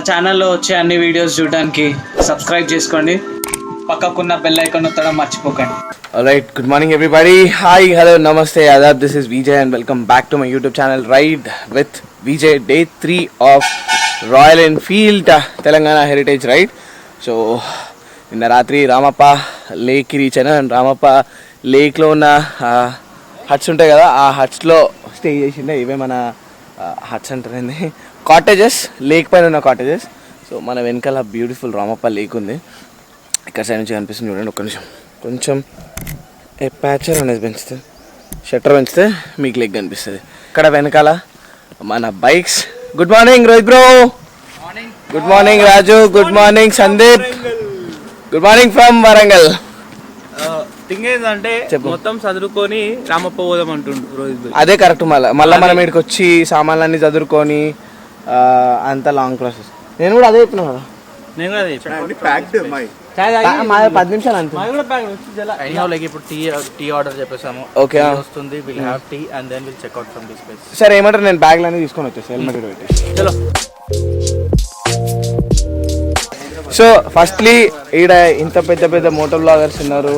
ఛానల్లో వచ్చే అన్ని వీడియోస్ చూడడానికి సబ్స్క్రైబ్ చేసుకోండి, పక్కకున్న బెల్ ఐకాన్ నొక్కడం మర్చిపోకండి. Alright, good morning everybody. Hi, hello, namaste, adab. This is Vijay and welcome back to my YouTube channel Ride with Vijay, day 3 of Royal Enfield Telangana Heritage Ride. So, నిన్న రాత్రి Ramappa లేక్కి reach అయినా. రామప్ప లేక్లో ఉన్న huts ఉంటాయి కదా, ఆ హట్స్లో stay చేసిండే. ఇవే మన హట్స్ అంటారండి, కాటేజెస్, లేక్ పైన ఉన్న కాటేజెస్. సో మన వెనకాల బ్యూటిఫుల్ రామప్ప లేక్ ఉంది. ఇక్కడ సైడ్ నుంచి కనిపిస్తుంది చూడండి. ఒక్క నిమిషం, కొంచెం ప్యాచర్ అనేది పెంచితే, షట్టర్ పెంచితే మీకు లెగ్ కనిపిస్తుంది. ఇక్కడ వెనకాల మన bikes. Good morning Rohit bro. Good morning Raju. Good morning Sandeep. Good morning from Warangal. Thing ఏంటంటే మొత్తం చదువుకొని రామప్ప పోదాం అంటుండు రోహిత్. అదే కరెక్ట్. మళ్ళీ మనం ఇక్కడికి వచ్చి సామాన్లన్నీ చదువుకొని అంత లాంగ్ ప్రాసెస్. నేను కూడా అదే చెప్పినా కదా. నేను కూడా అదే 10 నిమిషాలు అంతే. ఇప్పుడు టీ ఆర్డర్ చెప్పేసాము. ఓకే, వస్తుంది. Will have tea and then will check out from this place. సరే, ఏమంటారు, నేను బ్యాగ్లు అన్నీ తీసుకొని వచ్చేసి హెల్మెట్ పెట్టి. చలో. సో ఫస్ట్లీ ఈడ ఇంత పెద్ద పెద్ద మోటో బ్లాగర్స్ ఉన్నారు,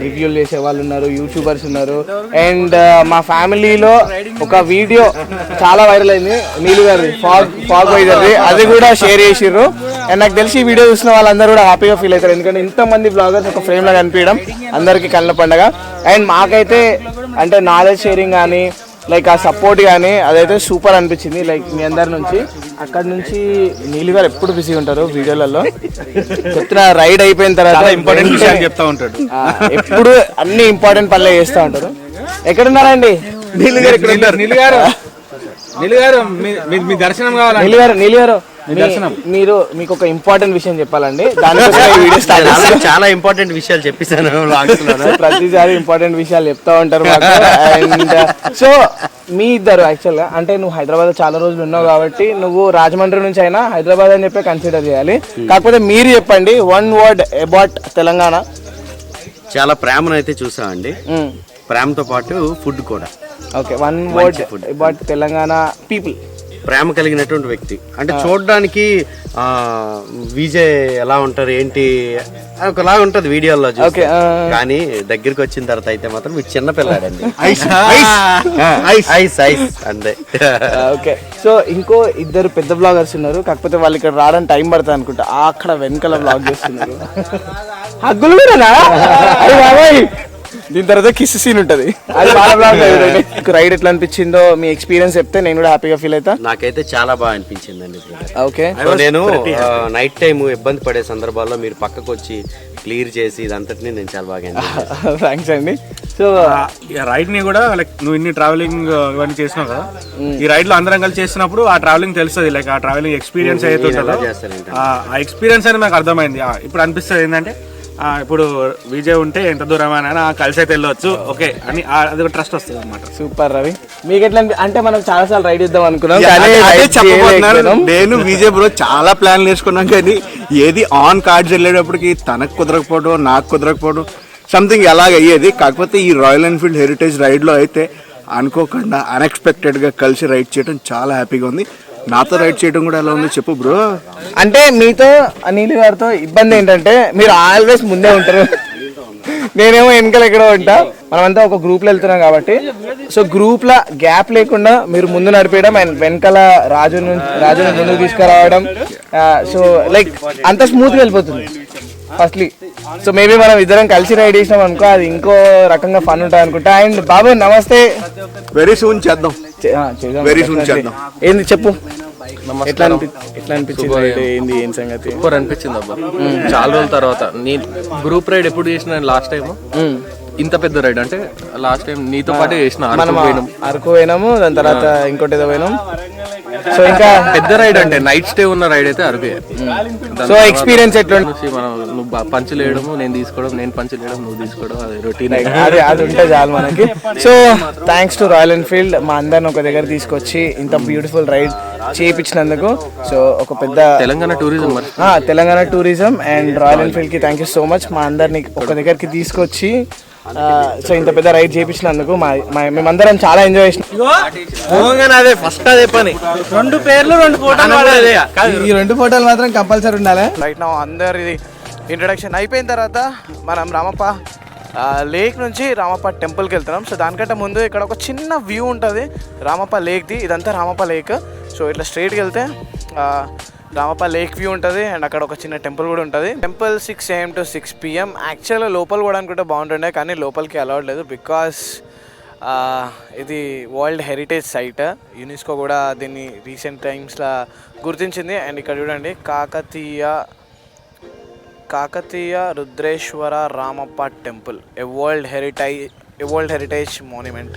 రివ్యూలు చేసే వాళ్ళు ఉన్నారు, యూట్యూబర్స్ ఉన్నారు. అండ్ మా ఫ్యామిలీలో ఒక వీడియో చాలా వైరల్ అయింది, నీళ్ళు గారి ఫాగ్ వైజర్ది. అది కూడా షేర్ చేసిర్రు. అండ్ నాకు తెలిసి ఈ వీడియో చూసిన వాళ్ళందరూ కూడా హ్యాపీగా ఫీల్ అవుతారు, ఎందుకంటే ఇంతమంది బ్లాగర్స్ ఒక ఫ్రేమ్లో కనిపించడం అందరికీ కళ్ళ పండగ. అండ్ మాకైతే అంటే నాలెడ్జ్ షేరింగ్ కానీ లైక్ ఆ సపోర్ట్ కానీ అదైతే సూపర్ అనిపించింది. లైక్ మీ అందరి నుంచి. అక్కడ నుంచి నీళ్ళు గారు ఎప్పుడు బిజీగా ఉంటారు వీడియోలలో. చెప్తున్నా, రైడ్ అయిపోయిన తర్వాత ఇంపార్టెంట్ విషయాలు చెప్తా ఉంటాడు. ఎప్పుడు అన్ని ఇంపార్టెంట్ పనులే చేస్తూ ఉంటారు. ఎక్కడున్నారండి నీళ్ళు గారు? ఇక్కడ ఉంటారు. నీళ్ళు గారు మీ దర్శనం కావాలి. నీళ్ళు గారు మీరు మీకు ఒక ఇంపార్టెంట్ విషయం చెప్పాలండి. దానికోసం వీడియో స్టార్ట్ చేస్తాను. చాలా ఇంపార్టెంట్ విషయాలు చెప్పేసాను. ప్రతిసారి ఇంపార్టెంట్ విషయాలు చెప్తా ఉంటారు మాకు. అండ్ సో మీ ఇద్దరు యాక్చువల్గా అంటే నువ్వు హైదరాబాద్ చాలా రోజులు ఉన్నావు కాబట్టి నువ్వు రాజమండ్రి నుంచి అయినా హైదరాబాద్ అని చెప్పి కన్సిడర్ చేయాలి. కాకపోతే మీరు చెప్పండి, 1 word అబౌట్ తెలంగాణ. చాలా ప్రేమను అయితే చూసామండి. ప్రేమతో పాటు ఫుడ్ కూడా. Okay, 1 word about Telangana people. ప్రేమ కలిగినటువంటి వ్యక్తి. అంటే చూడడానికి విజయ్ ఎలా ఉంటారు ఏంటి ఒకలా ఉంటది వీడియోలో చూస్తే, కానీ దగ్గరికి వచ్చిన తర్వాత అయితే మాత్రం మీరు చిన్న పిల్లాడండి. ఐస్ అంతే. ఓకే, సో ఇంకో ఇద్దరు పెద్ద బ్లాగర్స్ ఉన్నారు, కాకపోతే వాళ్ళు ఇక్కడ రావడానికి టైం పడుతుంది అనుకుంటా. అక్కడ వెనకాల బ్లాగ్ చేస్తున్నారు. హగ్గులు కూడా దీని తర్వాత కిస్ సీన్ ఉంటది. అది రైడ్ ఎట్లా అనిపించిందో మీ ఎక్స్పీరియన్స్ చెప్తే నేను కూడా హ్యాపీగా ఫీల్ అవుతా. నాకైతే చాలా బాగా అనిపించిందండి. ఓకే, నేను నైట్ టైం ఇబ్బంది పడే సందర్భాల్లో మీరు పక్కకు వచ్చి క్లియర్ చేసి ఇదంతటిని నేను చాలా బాగా. థ్యాంక్స్ అండి. సో రైడ్ ని కూడా లైక్ నువ్వు ఇన్ని ట్రావెలింగ్ ఇవన్నీ చేసినావు కదా, ఈ రైడ్ లో అందరం కలిసి చేసినప్పుడు ఆ ట్రావెలింగ్ తెలుస్తుంది. లైక్ ఆ ట్రావెలింగ్ ఎక్స్పీరియన్స్ అయితే ఉంటుందో ఆ ఎక్స్పీరియన్స్ అని నాకు అర్థమైంది. ఇప్పుడు అనిపిస్తుంది ఏంటంటే ఇప్పుడు విజయ్ ఉంటే ఎంత దూరం అయినా కలిసి అయితే వెళ్ళొచ్చు, ఓకే అని అది ఒక ట్రస్ట్ వస్తుంది అనమాట. సూపర్ రవి, మీకు ఎట్లా అంటే మనం చాలా సార్లు రైడ్ ఇద్దాం అనుకున్నాం. నేను విజయ్ బ్రో చాలా ప్లాన్లు వేసుకున్నాం, కానీ ఏది ఆన్ కార్డ్స్ వెళ్ళేటప్పటికి తనకు కుదరకపోవడం, నాకు కుదరకపోవడం, సంథింగ్ ఎలాగ అయ్యేది. కాకపోతే ఈ రాయల్ ఎన్ఫీల్డ్ హెరిటేజ్ రైడ్లో అయితే అనుకోకుండా అన్ఎక్స్పెక్టెడ్గా కలిసి రైడ్ చేయడం చాలా హ్యాపీగా ఉంది. నాతో రైడ్ చేయడం కూడా ఎలా ఉందో చెప్పు బ్రో. అంటే మీతో నీలి గారితో ఇబ్బంది ఏంటంటే మీరు ఆల్వేస్ ముందే ఉంటారు, నేనేమో వెనకాల ఎక్కడో ఉంటా. మనమంతా ఒక గ్రూప్ లో వెళ్తున్నాం కాబట్టి, సో గ్రూప్ లా గ్యాప్ లేకుండా మీరు ముందు నడిపేయడం అండ్ వెనకాల రాజుని ముందుకు తీసుకురావడం. సో లైక్ అంత స్మూత్ గా వెళ్ళిపోతుంది ఫస్ట్లీ. సో మేబీ మనం ఇద్దరం కలిసి రైడ్ చేసినాం అనుకో, అది ఇంకో రకంగా ఫన్ ఉంటుంది అనుకుంటా. అండ్ బాబు నమస్తే. వెరీ సూన్ చేద్దాం. వెరీ సూన్ చేద్దాం. ఏంది చెప్పు, ఎట్లా అనిపించింది? ఏంది ఏం సంగతి? సూపర్ అనిపించింది అబ్బా. చాలా రోజుల తర్వాత నేను గ్రూప్ రైడ్ ఎప్పుడు చేసిన లాస్ట్ టైం ఇంత పెద్ద రైడ్ అంటే లాస్ట్ టైం నీతో పాటే చేసిన అరకు పోయినాము, దాని తర్వాత ఇంకోటి ఏదో పోయినాం. సో ఇంకా పెద్ద రైడ్ అంటే నైట్ స్టే ఉన్న రైడ్ అయితే అరకే. సో ఎక్స్పీరియన్స్ ఎట్లా మనం నువ్వు పంచులు వేయడము, నేను తీసుకోవడం, నేను పంచులు వేయడం, నువ్వు తీసుకోవడం, అది రొటీన్. అది ఉంటే చాలు మనకి. So thanks to royal Enfield మా అందరిని ఒక దగ్గర తీసుకొచ్చి ఇంత బ్యూటిఫుల్ రైడ్ చేయించినందుకు. సో ఒక పెద్ద Telangana tourism and royal Enfield కి థ్యాంక్ యూ సో మచ్. మా అందరిని ఒక దగ్గరికి తీసుకొచ్చి సో ఇంత పెద్ద రైడ్ చేయించినందుకు మేమందరం చాలా ఎంజాయ్ చేసినాం. అదే ఫస్ట్ అదే పని 2 పేర్లు 2 ఫోటోలు ఈ 2 ఫోటోలు మాత్రం కంపల్సరీ ఉండాలి. రైట్ నా అందరిది ఇంట్రడక్షన్ అయిపోయిన తర్వాత మనం రామప్ప లేక్ నుంచి రామప్ప టెంపుల్కి వెళ్తున్నాం. సో దానికంటే ముందు ఇక్కడ ఒక చిన్న వ్యూ ఉంటుంది రామప్ప లేక్ది. ఇదంతా రామప్ప లేక్. సో ఇట్లా స్ట్రైట్కి వెళ్తే రామప్ప లేక్ వ్యూ ఉంటుంది అండ్ అక్కడ ఒక చిన్న టెంపుల్ కూడా ఉంటుంది. Temple 6 AM to 6 PM. యాక్చువల్గా లోపల కూడా అనుకుంటే బాగుంటుండే కానీ లోపలికి అలౌడ్ లేదు బికాస్ ఇది వరల్డ్ హెరిటేజ్ సైట్. యునెస్కో కూడా దీన్ని రీసెంట్ టైమ్స్లో గుర్తించింది. అండ్ ఇక్కడ చూడండి కాకతీయ రుద్రేశ్వర రామప్ప టెంపుల్, ఏ వరల్డ్ హెరిటేజ్ మాన్యుమెంట్.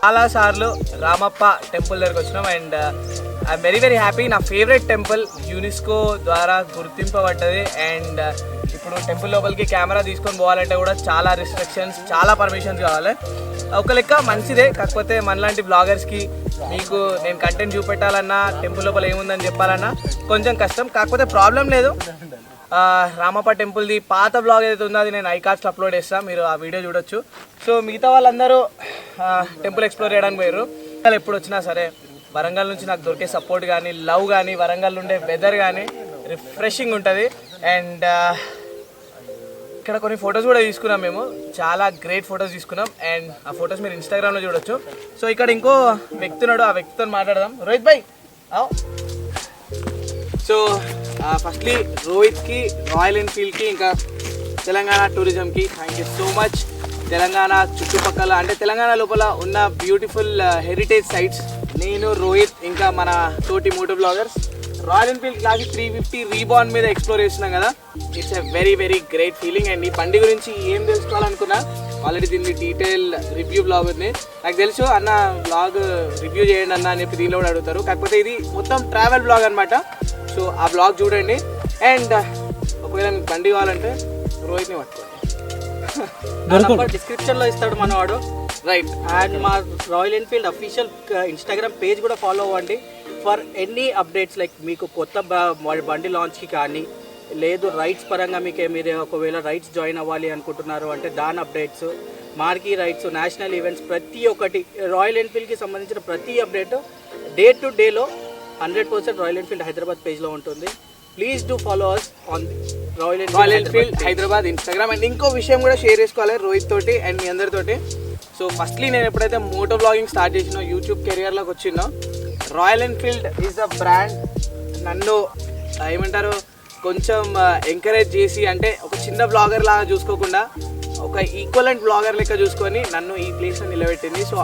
చాలాసార్లు రామప్ప టెంపుల్ దగ్గరికి వచ్చినాం అండ్ ఐఎమ్ వెరీ హ్యాపీ. నా ఫేవరెట్ టెంపుల్ యునెస్కో ద్వారా గుర్తింపబడ్డది. అండ్ ఇప్పుడు టెంపుల్ లోపలికి కెమెరా తీసుకొని పోవాలంటే కూడా చాలా రిస్ట్రిక్షన్స్, చాలా పర్మిషన్స్ కావాలి. ఒక లెక్క మంచిదే, కాకపోతే మనలాంటి బ్లాగర్స్కి మీకు నేను కంటెంట్ చూపెట్టాలన్నా టెంపుల్ లోపల ఏముందని చెప్పాలన్నా కొంచెం కష్టం. కాకపోతే ప్రాబ్లం లేదు, రామప్ప టెంపుల్ది పాత బ్లాగ్ ఏదైతే ఉందో అది నేను ఐకార్డ్స్లో అప్లోడ్ చేస్తాను, మీరు ఆ వీడియో చూడొచ్చు. సో మిగతా వాళ్ళందరూ టెంపుల్ ఎక్స్ప్లోర్ చేయడానికి పోయారు. ఎప్పుడు వచ్చినా సరే వరంగల్ నుంచి నాకు దొరికే సపోర్ట్ కానీ లవ్ కానీ వరంగల్ ఉండే వెదర్ కానీ రిఫ్రెషింగ్ ఉంటుంది. అండ్ ఇక్కడ కొన్ని ఫొటోస్ కూడా తీసుకున్నాం మేము, చాలా గ్రేట్ ఫొటోస్ తీసుకున్నాం. అండ్ ఆ ఫొటోస్ మీరు ఇన్స్టాగ్రామ్లో చూడొచ్చు. సో ఇక్కడ ఇంకో వ్యక్తి ఉన్నాడు, ఆ వ్యక్తితో మాట్లాడదాం. రోహిత్ భాయ్. సో ఫస్ట్లీ రోహిత్కి, రాయల్ ఎన్ఫీల్డ్కి, ఇంకా తెలంగాణ టూరిజంకి thank you so much. Telangana చుట్టుపక్కల అంటే తెలంగాణ లోపల ఉన్న బ్యూటిఫుల్ హెరిటేజ్ సైట్స్ నేను, రోహిత్, ఇంకా మన తోటి moto bloggers Royal Enfield Classic 350 reborn మీద ఎక్స్ప్లోర్ చేస్తున్నాం కదా. It's a very great feeling. And ఈ బండి గురించి ఏం తెలుసుకోవాలనుకున్నా ఆల్రెడీ దీన్ని డీటెయిల్ రివ్యూ బ్లాగ్ ఉంది. నాకు తెలుసు అన్న బ్లాగ్ రివ్యూ చేయండి అన్న అని చెప్పి దీనిలో కూడా అడుగుతారు, కాకపోతే ఇది మొత్తం ట్రావెల్ బ్లాగ్ అనమాట. సో ఆ బ్లాగ్ చూడండి. అండ్ ఒకవేళ మీకు బండి కావాలంటే రోహిత్ని పట్టుకోండి, డిస్క్రిప్షన్లో ఇస్తాడు మనవాడు. రైట్. అండ్ మా royal Enfield official Instagram page కూడా ఫాలో అవ్వండి ఫర్ ఎనీ అప్డేట్స్. లైక్ మీకు కొత్త బండి లాంచ్కి కానీ లేదు రైడ్స్ పరంగా మీరు ఒకవేళ రైడ్స్ జాయిన్ అవ్వాలి అనుకుంటున్నారు అంటే దాని updates, marquee rides, national events, ప్రతి ఒక్కటి రాయల్ ఎన్ఫీల్డ్కి సంబంధించిన ప్రతి అప్డేట్ డే టు డేలో 100% రాయల్ ఎన్ఫీల్డ్ హైదరాబాద్ పేజ్లో ఉంటుంది. Please do follow us on Royal Enfield Hyderabad Instagram. And ఇంకో విషయం కూడా షేర్ చేసుకోవాలి రోహిత్ తోటి అండ్ మీ అందరితోటి. సో ఫస్ట్లీ నేను ఎప్పుడైతే మోటో బ్లాగింగ్ స్టార్ట్ చేసినో, యూట్యూబ్ కెరియర్లోకి వచ్చినో, Royal Enfield is a brand నన్ను ఏమంటారు కొంచెం ఎంకరేజ్ చేసి, అంటే ఒక చిన్న బ్లాగర్ లాగా చూసుకోకుండా ఒక ఈక్వలెంట్ బ్లాగర్ లెక్క చూసుకొని నన్ను ఈ ప్లేస్లో నిలబెట్టింది. సో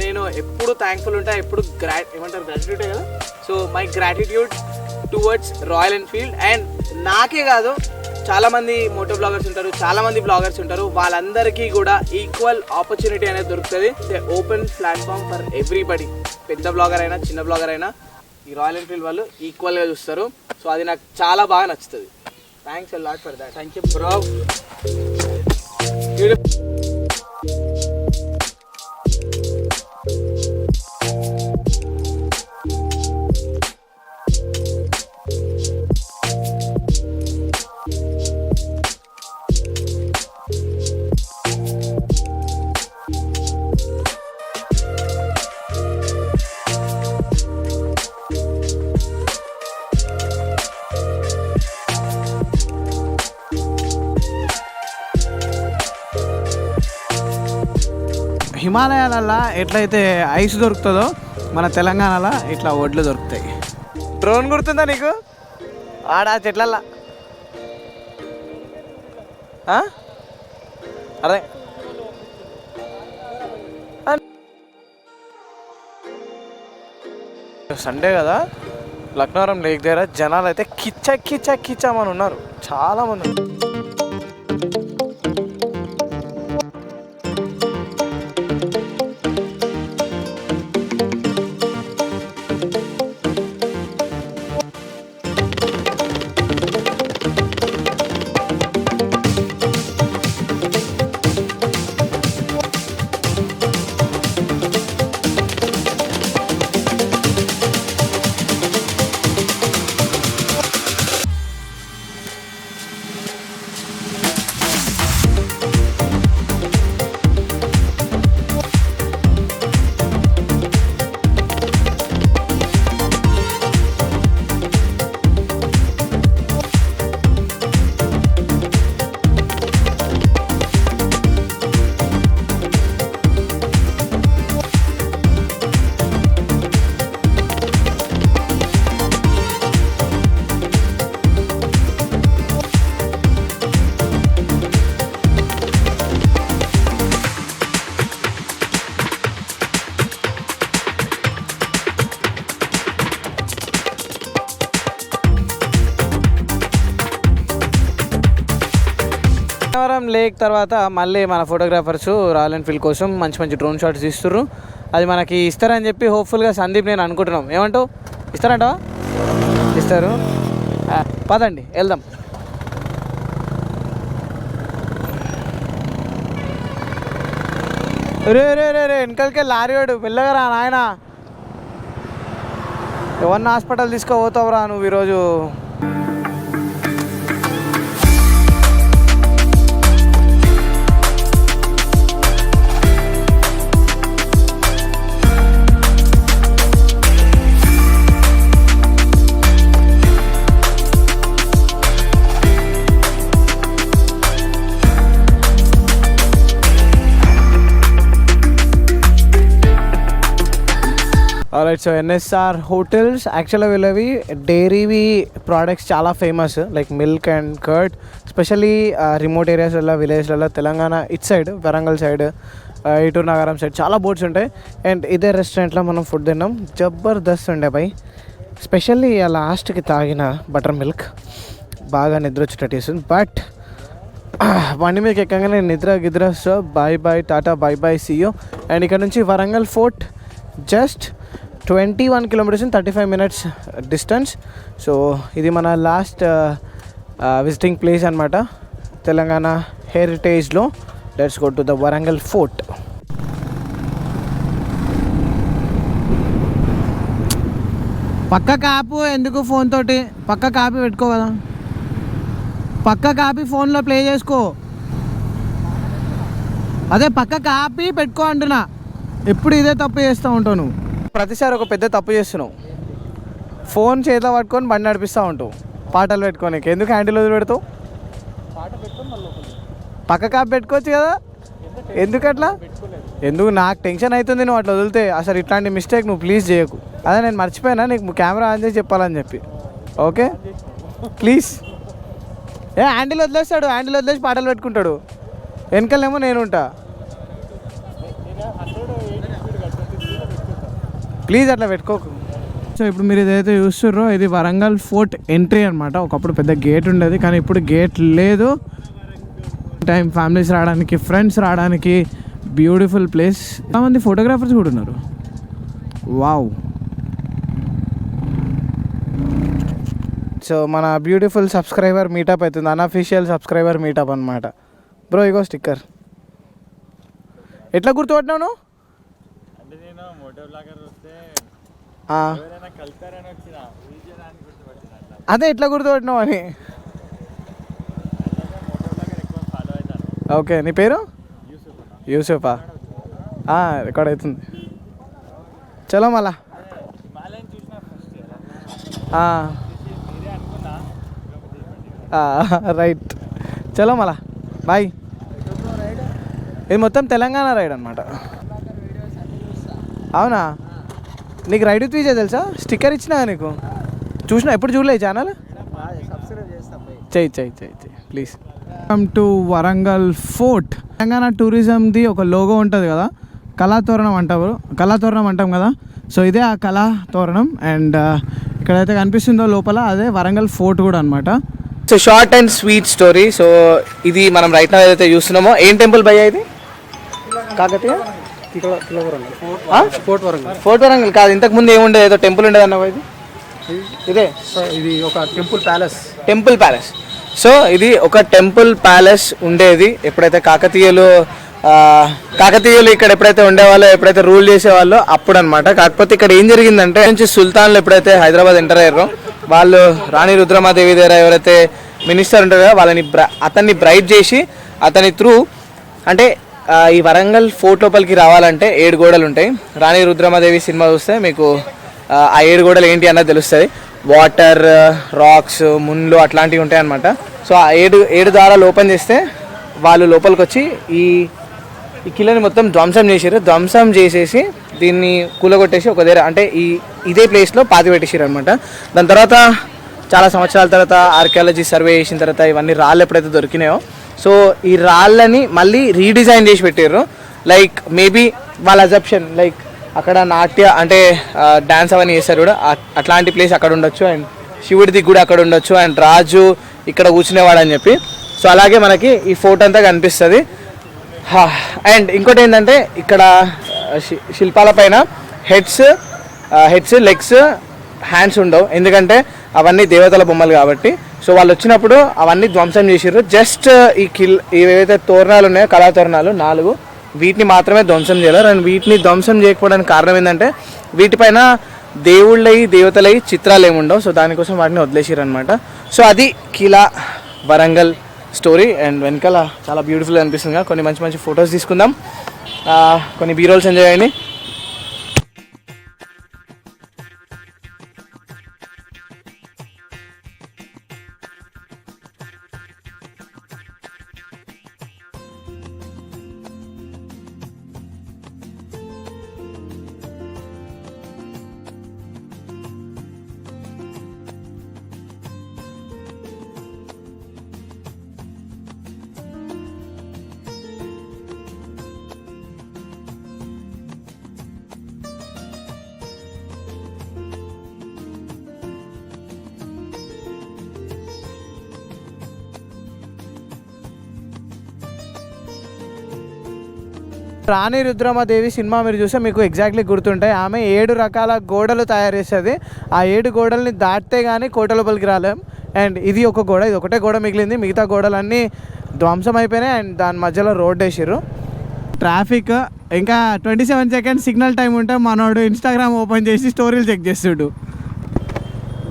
నేను ఎప్పుడు థ్యాంక్ఫుల్ ఉంటా, ఎప్పుడు గ్రాటిట్యూడే కదా. So my gratitude towards royal Enfield. And నాకే కాదు, చాలామంది మోటో బ్లాగర్స్ ఉంటారు, చాలామంది బ్లాగర్స్ ఉంటారు, వాళ్ళందరికీ కూడా ఈక్వల్ ఆపర్చునిటీ అనేది దొరుకుతుంది. Open platform for everybody. పెద్ద బ్లాగర్ అయినా చిన్న బ్లాగర్ అయినా ఈ రాయల్ ఎన్ఫీల్డ్ వాళ్ళు ఈక్వల్గా చూస్తారు. సో అది నాకు చాలా బాగా నచ్చుతుంది. Thanks a lot for that. Thank you bro. హిమాలయాలలో ఎట్లయితే ఐస్ దొరుకుతుందో మన తెలంగాణలో ఇట్లా వడ్లు దొరుకుతాయి. డ్రోన్ గుర్తుందా నీకు? ఆడ చెట్లల్లా అదే సండే కదా, లక్నవరం లేక్ దగ్గర జనాలు అయితే కిచ్చామని ఉన్నారు, చాలామంది. గన్నవరం లేక్ తర్వాత మళ్ళీ మన ఫోటోగ్రాఫర్స్ రాయల్ ఎన్ఫీల్డ్ కోసం మంచి మంచి డ్రోన్ షాట్స్ తీస్తుర్రు. అది మనకి ఇస్తారని చెప్పి హోప్ఫుల్గా సందీప్ నేను అనుకుంటున్నాం. ఏమంటావు, ఇస్తారంటావా? ఇస్తారు. పదండి వెళ్దాం. రే రే రే రే వెనకాలకే లారీ వాడు మెల్లగా రా నాయన. ఎవరిని హాస్పిటల్ తీసుకోపోతావురా నువ్వు ఈరోజు? ఆల్రైట్, సో ఎన్ఎస్ఆర్ హోటల్స్ యాక్చువల్గా వీళ్ళవి డైరీవి ప్రోడక్ట్స్ చాలా famous, like milk and curd, specially remote ఏరియాస్లలో విలేజ్లలో తెలంగాణ ఇట్ side Warangal side Eturnagaram side చాలా బోట్స్ ఉంటాయి. అండ్ ఇదే రెస్టారెంట్లో మనం ఫుడ్ తిన్నాం, జబర్దస్త్ ఉండే బై. స్పెషల్లీ లాస్ట్కి తాగిన బటర్ మిల్క్ బాగా నిద్ర వచ్చేటట్టు చేస్తుంది. బట్ బండి మీదకి ఎక్కగానే నిద్ర గిద్ర, so bye bye tata bye bye see you. And ఇక్కడ నుంచి Warangal fort just 21 kilometers in 35 minutes distance. So ఇది మన లాస్ట్ విజిటింగ్ ప్లేస్ అనమాట తెలంగాణ హెరిటేజ్లో. Let's go to the Warangal fort. పక్క కాపు ఎందుకు ఫోన్ తోటి? పక్క కాపీ పెట్టుకో కదా, పక్క కాపీ ఫోన్లో ప్లే చేసుకో. అదే పక్క కాపీ పెట్టుకో అంటున్నా. ఎప్పుడు ఇదే తప్పు చేస్తూ ఉంటావు నువ్వు. ప్రతిసారి ఒక పెద్ద తప్పు చేస్తున్నావు. ఫోన్ చేతిలో పట్టుకొని బండి నడిపిస్తూ ఉంటావు పాటలు పెట్టుకొని. ఎందుకు హ్యాండిల్ వదిలి పెడతావు? పక్క కాపీ పెట్టుకోవచ్చు కదా, ఎందుకు అట్లా? ఎందుకు? నాకు టెన్షన్ అవుతుంది నువ్వు అట్లా వదిలితే. అసలు ఇట్లాంటి మిస్టేక్ నువ్వు ప్లీజ్ చేయకు. అదే నేను మర్చిపోయినా నీకు కెమెరా ఆన్ చేసి చెప్పాలని చెప్పి. Okay please. హ్యాండిల్ వదిలేస్తాడు, హ్యాండిల్ వదిలేసి పాటలు పెట్టుకుంటాడు, వెనకాలేమో నేను ఉంటా. ప్లీజ్ అట్లా పెట్టుకోకు. సో ఇప్పుడు మీరు ఏదైతే చూస్తున్నారో ఇది వరంగల్ ఫోర్ట్ ఎంట్రీ అనమాట. ఒకప్పుడు పెద్ద గేట్ ఉండేది కానీ ఇప్పుడు గేట్ లేదు. టైం ఫ్యామిలీస్ రావడానికి, ఫ్రెండ్స్ రావడానికి బ్యూటిఫుల్ ప్లేస్. చాలామంది ఫోటోగ్రాఫర్స్ కూడా ఉన్నారు. వావ్. సో మన బ్యూటిఫుల్ సబ్స్క్రైబర్ మీటప్ అవుతుంది, అన్అఫీషియల్ సబ్స్క్రైబర్ మీటప్ అనమాట. బ్రో ఇగో స్టిక్కర్. ఎట్లా గుర్తుపట్టినావు నువ్వు? అదే ఎట్లా గుర్తుపట్టినావు అని. ఓకే, నీ పేరు? యూసుఫా? రికార్డ్ అవుతుంది. చలో మళ్ళా. రైట్, చలో మళ్ళా బాయ్. ఇది మొత్తం తెలంగాణ రైడ్ అనమాట. అవునా? నీకు రైడ్ విత్ విజయ్ తెలుసా? స్టిక్కర్ ఇచ్చినా నీకు, చూసినా? ఎప్పుడు చూడలే ఛానల్? చెయ్యి చెయ్యి చెయ్యి చెయ్యి please. Welcome to Warangal fort. Telangana టూరిజంది ఒక లోగో ఉంటుంది కదా, కళాతోరణం అంటాం కదా. సో ఇదే ఆ కళాతోరణం. అండ్ ఇక్కడైతే కనిపిస్తుందో లోపల అదే వరంగల్ ఫోర్ట్ కూడా అనమాట. So short and sweet story. So ఇది మనం రైట్ నా ఏదైతే చూస్తున్నామో, ఏం టెంపుల్ భయ్యా ఇది? కాకతీయ ఫోర్ట్ వరంగల్ కాదు, ఇంతకు ముందు ఏముండేది? ఏదో టెంపుల్ ఉండేది అన్న. ఇదే ఇది ఒక టెంపుల్ ప్యాలెస్. సో ఇది ఒక టెంపుల్ ప్యాలెస్ ఉండేది ఎప్పుడైతే కాకతీయులు ఇక్కడ ఎప్పుడైతే ఉండేవాళ్ళో, ఎప్పుడైతే రూల్ చేసేవాళ్ళో అప్పుడు అనమాట. కాకపోతే ఇక్కడ ఏం జరిగిందంటే, నుంచి సుల్తాన్లు ఎప్పుడైతే హైదరాబాద్ ఎంటర్ అయ్యారో, వాళ్ళు రాణి రుద్రమాదేవి దగ్గర ఎవరైతే మినిస్టర్ ఉంటారో అతన్ని బ్రైట్ చేసి అతని త్రూ అంటే ఈ వరంగల్ ఫోర్ట్ లోపలికి రావాలంటే 7 గోడలు ఉంటాయి. రాణి రుద్రమాదేవి సినిమా చూస్తే మీకు ఆ 7 గోడలు ఏంటి అన్నది తెలుస్తుంది. వాటర్, రాక్స్, మున్లు అట్లాంటివి ఉంటాయి అన్నమాట. సో ఆ 7 ద్వారాలు ఓపెన్ చేస్తే వాళ్ళు లోపలికి వచ్చి ఈ కిల్లని మొత్తం ధ్వంసం చేసారు. ధ్వంసం చేసేసి దీన్ని కూలగొట్టేసి ఒక దగ్గర అంటే ఇదే ప్లేస్లో పాతి పెట్టేసారు అనమాట. దాని తర్వాత చాలా సంవత్సరాల తర్వాత ఆర్కియాలజీ సర్వే చేసిన తర్వాత ఇవన్నీ రాళ్ళు ఎప్పుడైతే దొరికినాయో, సో ఈ రాళ్ళని మళ్ళీ రీడిజైన్ చేసి పెట్టారు. లైక్ మేబీ వాళ్ళ అజప్షన్, లైక్ అక్కడ నాట్య అంటే డ్యాన్స్ అవన్నీ చేస్తారు కూడా, అట్లాంటి ప్లేస్ అక్కడ ఉండొచ్చు. అండ్ శివుడిది కూడా అక్కడ ఉండొచ్చు. అండ్ రాజు ఇక్కడ కూర్చునేవాడు అని చెప్పి. సో అలాగే మనకి ఈ ఫోర్ట్ అంతా కనిపిస్తుంది. అండ్ ఇంకోటి ఏంటంటే ఇక్కడ శిల్పాల పైన హెడ్స్ లెగ్స్ హ్యాండ్స్ ఉండవు, ఎందుకంటే అవన్నీ దేవతల బొమ్మలు కాబట్టి. సో వాళ్ళు వచ్చినప్పుడు అవన్నీ ధ్వంసం చేసారు. జస్ట్ ఏవైతే తోరణాలు ఉన్నాయో కళాతోరణాలు 4 వీటిని మాత్రమే ధ్వంసం చేయలేరు. అండ్ వీటిని ధ్వంసం చేయకపోవడానికి కారణం ఏంటంటే వీటిపైన దేవుళ్ళయి దేవతలయి చిత్రాలు ఏమి ఉండవు. సో దానికోసం వాటిని వదిలేసారు అనమాట. సో అది కిలా వరంగల్ స్టోరీ. అండ్ వెనకాల చాలా బ్యూటిఫుల్గా అనిపిస్తుంది. కొన్ని మంచి మంచి ఫొటోస్ తీసుకుందాం, కొన్ని బీరోల్స్ ఎంజాయ్ చేయండి. రాణి రుద్రమదేవి సినిమా మీరు చూస్తే మీకు ఎగ్జాక్ట్లీ గుర్తుంటాయి. ఆమె 7 రకాల గోడలు తయారు చేస్తుంది. ఆ 7 గోడల్ని దాటితే కానీ కోట లోపలికి రాలేం. అండ్ ఇది ఒక గోడ, ఇది ఒకటే గోడ మిగిలింది, మిగతా గోడలన్నీ ధ్వంసం అయిపోయినాయి. అండ్ దాని మధ్యలో రోడ్ వేసారు. ట్రాఫిక్ ఇంకా 27 సెకండ్స్ సిగ్నల్ టైం ఉంటే మనోడు ఇన్స్టాగ్రామ్ ఓపెన్ చేసి స్టోరీలు చెక్ చేస్తుడు.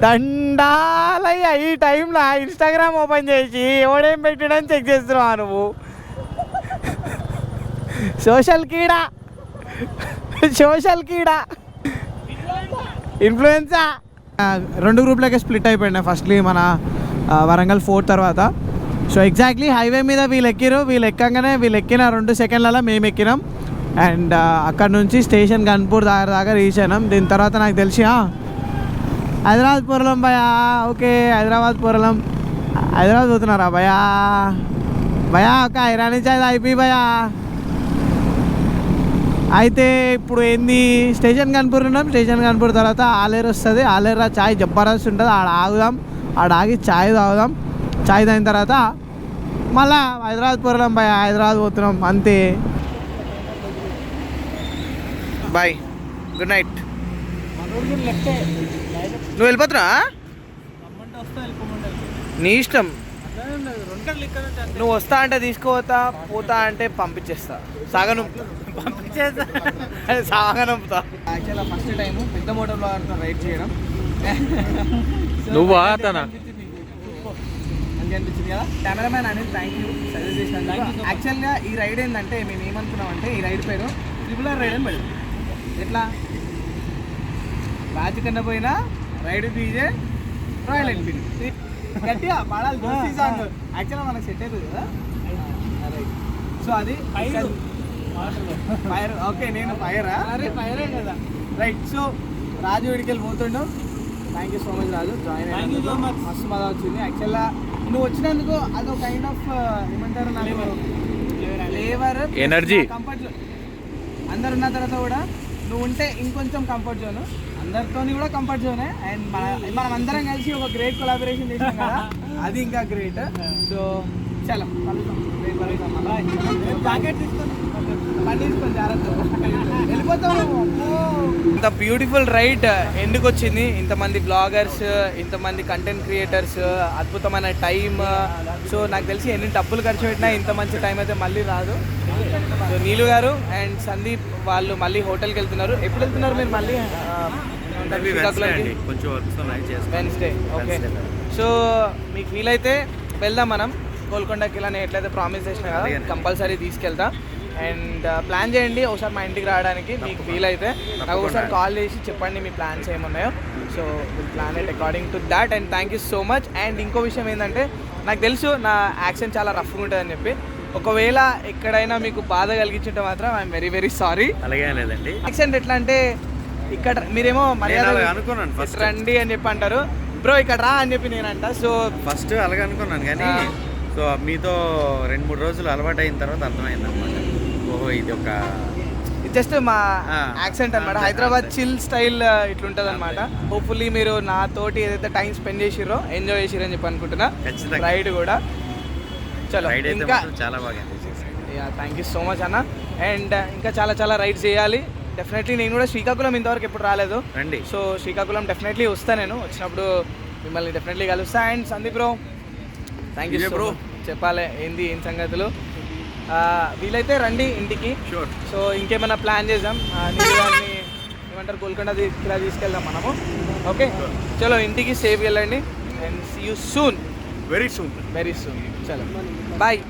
దండాలయ్య ఈ టైంలో ఇన్స్టాగ్రామ్ ఓపెన్ చేసి ఎవడేం పెట్టాడని చెక్ చేస్తున్నావు నువ్వు. సోషల్ కీడా ఇన్ఫ్లుయెన్సా. 2 గ్రూప్లకే స్ప్లిట్ అయిపోయినాయి. ఫస్ట్లీ మన వరంగల్ ఫోర్ట్ తర్వాత. సో ఎగ్జాక్ట్లీ హైవే మీద వీళ్ళు ఎక్కగానే వీళ్ళు ఎక్కిన 2 సెకండ్లలో మేము ఎక్కినాం. అండ్ అక్కడ నుంచి స్టేషన్ గన్పూర్ దాకా రీచ్ అయినాం. దీని తర్వాత నాకు తెలిసి హైదరాబాద్ పోరలం భయా. ఓకే హైదరాబాద్ పోరలం, హైదరాబాద్ పోతున్నారా భయా? ఒక ఇరానీ చాయ్ అయిపోయి భయా. అయితే ఇప్పుడు ఏంది స్టేషన్ కన్పూర్ ఉన్నాం. స్టేషన్ కన్పూర్ తర్వాత ఆలేరు వస్తుంది. ఆలేరా చాయ్ జబర్దస్త్ ఉంటుంది. ఆడ ఆగుదాం, ఆడ ఆగి చాయ్ తాగుదాం. చాయ్ తాగిన తర్వాత మళ్ళా హైదరాబాద్ పోరలం బాయ్, హైదరాబాద్ పోతున్నాం అంతే. Bye, good night. నువ్వు వెళ్ళిపోతున్నా, నీ ఇష్టం. నువ్వు వస్తా అంటే తీసుకుపోతా, పోతా అంటే పంపించేస్తా. సాగనంపుతా. యాక్చువల్గా ఫస్ట్ టైం పెద్ద మోటార్లో రైడ్ చేయడం. నువ్వు అతనా మంచిగా అనిపించింది కదా. కెమెరామ్యాన్ అనేది థ్యాంక్ యూ సజెస్ట్ చేసినందుకు. యాక్చువల్గా ఈ రైడ్ ఏంటంటే మేము ఏమనుకున్నామంటే ఈ రైడ్ పేరు RRR రైడ్ అని పెడతాం. ఎట్లా రాజు కన్నా పోయినా రైడ్ బీజే రాయల్ ఎన్ఫీల్డ్ గట్టిగా పాడాలి. యాక్చువల్గా మనకు సెట్ అవుతుంది కదా. సో అది ఫైర్. ఓకే నేను ఫైరా, ఫైరే కదా. రైట్. సో రాజు వీడికి పోతుండం. Thank you so much Raju, join అయ్యాను. మస్తు మజా వచ్చింది. యాక్చువల్గా నువ్వు వచ్చినందుకు అదొక కైండ్ ఆఫ్ ఏమంటారు నాకు ఫ్లేవర్, ఎనర్జీ, కంఫర్ట్ జోన్. అందరు ఉన్న తర్వాత కూడా నువ్వు ఉంటే ఇంకొంచెం కంఫర్ట్ జోన్, అందరితో కూడా కంఫర్ట్ జోనే. అండ్ మనం అందరం కలిసి ఒక గ్రేట్ కొలాబరేషన్ చేసాం కదా, అది ఇంకా గ్రేట్. సో చాలా జాకెట్ తీసుకొని ఇంత బ్యూటిఫుల్ రైడ్ ఎందుకు వచ్చింది? ఇంతమంది బ్లాగర్స్, ఇంతమంది కంటెంట్ క్రియేటర్స్, అద్భుతమైన టైం. సో నాకు తెలిసి ఎన్ని డబ్బులు ఖర్చు పెట్టినా ఇంత మంచి టైం అయితే మళ్ళీ రాదు. సో నీలు గారు అండ్ సందీప్ వాళ్ళు మళ్ళీ హోటల్కి వెళ్తున్నారు. ఎప్పుడు వెళ్తున్నారు మీరు మళ్ళీ? వెన్స్డే. ఓకే. సో మీకు వీలైతే వెళ్దాం మనం గోల్కొండకి. ఇలా నేను ఎట్లయితే ప్రామిస్ చేసిన కదా కంపల్సరీ తీసుకెళ్తా. అండ్ ప్లాన్ చేయండి ఒకసారి మా ఇంటికి రావడానికి. మీకు వీలైతే నాకు ఒకసారి కాల్ చేసి చెప్పండి మీ ప్లాన్స్ ఏమున్నాయో. So will plan it according to that. And thank you so much. And ఇంకో విషయం ఏంటంటే నాకు తెలుసు నా యాక్సెంట్ చాలా రఫ్గా ఉంటుందని చెప్పి. ఒకవేళ ఎక్కడైనా మీకు బాధ కలిగించుంటే మాత్రం ఐఎమ్ వెరీ వెరీ సారీ. అలాగే లేదండి. యాక్సెంట్ ఎట్లా అంటే ఇక్కడ మీరేమో అనుకున్నాను ఫస్ట్ రండి అని చెప్పి అంటారు, బ్రో ఇక్కడ రా అని చెప్పి నేనంట. సో ఫస్ట్ అలాగే అనుకున్నాను కానీ సో మీతో 2-3 రోజులు అలవాటు అయిన తర్వాత అర్థమైంది అనమాట. ఓహో ఇది ఒక జస్ట్ మా యాక్సెంట్ అనమాట. హైదరాబాద్ చిల్ స్టైల్ ఇట్లుంటుంది అనమాట. హోప్ఫుల్లీ మీరు నాతోటి ఏదైతే టైం స్పెండ్ చేసిర్రో ఎంజాయ్ చేసిర్రని చెప్పి అనుకుంటున్నా. రైడ్ కూడా చలో రైడ్ అయితే ఇంకా మాత్రం చాలా బాగా అనిపించింది. థ్యాంక్ యూ సో మచ్ అన్న. అండ్ ఇంకా చాలా చాలా రైడ్స్ చేయాలి డెఫినెట్లీ. నేను కూడా శ్రీకాకుళం ఇంతవరకు ఎప్పుడు రాలేదు, రండి. సో శ్రీకాకుళం డెఫినెట్లీ వస్తా, నేను వచ్చినప్పుడు మిమ్మల్ని డెఫినెట్లీ కలుస్తా. And Sandeep bro thank you bro. చెప్పాలి ఏంది ఏం సంగతులు, వీలైతే రండి ఇంటికి. సో ఇంకేమైనా ప్లాన్ చేద్దాం, నీళ్ళు కానీ ఏమంటారు గోల్కొండ ఇలా తీసుకెళ్దాం మనము. ఓకే చలో ఇంటికి సేఫ్ వెళ్ళండి and see you soon, very soon. Very soon. చలో బాయ్.